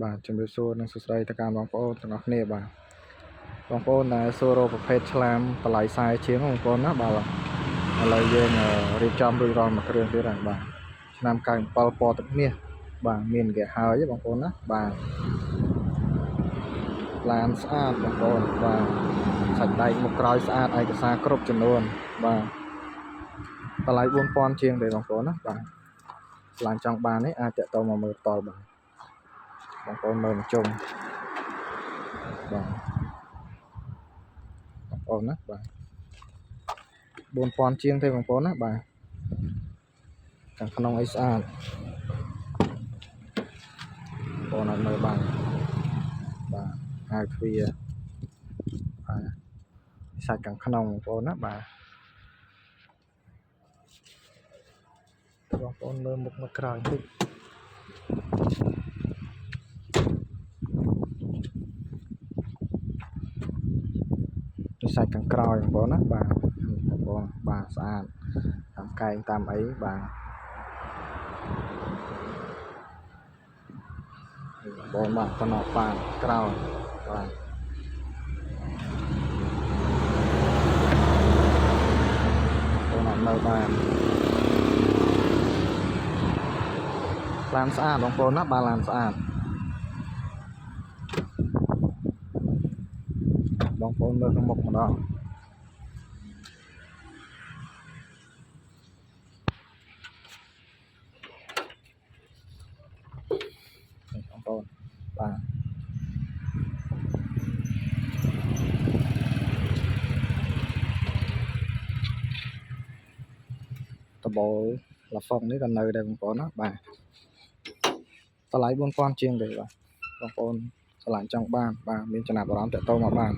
បាទជំរាបសួរនិងសួស្តីទៅកាន់បងប្អូនទាំងអស់គ្នាបាទបងប្អូនដែលសួររកប្រភេទឆ្លាមតម្លៃខ្សែជាងបងប្អូនណាបាទឥឡូវយើងរៀបចំរួចរាល់មួយគ្រឿងទៀតហើយបាទឆ្នាំ97ពណ៌ទឹកមាសបាទមានគេហើយបងប្អូនណាបាទឡានស្អាតបងប្អូនបាទសាច់ដែកមុខក្រោយស្អាតឯកសារគ្រប់ចំនួនបាទតម្លៃ 4000 ជាងទេបងប្អូនណាបាទឡានចង់បាននេះអាចតាក់ទងមកមើលតល់បាទបងប្អូនមើលមកជុំបាទបងប្អូនណាបាទ4000 ជាងទេបងប្អូនណាបាទខាងក្នុងអីស្អាតបងប្អូនអាចមើលបានបាទហៅទ្វារបាទសាច់ខាងក្នុងបងប្អូនណាបាទបងប្អូនមើលមុខមកក្រោយតិចសាច់ខាងក្រោយបងប្អូនណាបាទបងប្អូនបាទស្អាតតាមកែងតាមអីបាទបងបាទតំណបានក្រោយបាទបងអត់នៅបានឡានស្អាតបងប្អូនណាបាទឡានស្អាតបងប្អូនមើលខាងមុខម្ដងបងប្អូនបាទដបូលឡាហ្វុងនេះក៏នៅដែរបងប្អូនណាបាទតម្លៃ 4000 ជាងទេបាទបងប្អូនឆ្លាញ់ចង់បានបាទមានចំណាប់អារម្មណ៍តាក់ទងមកបាន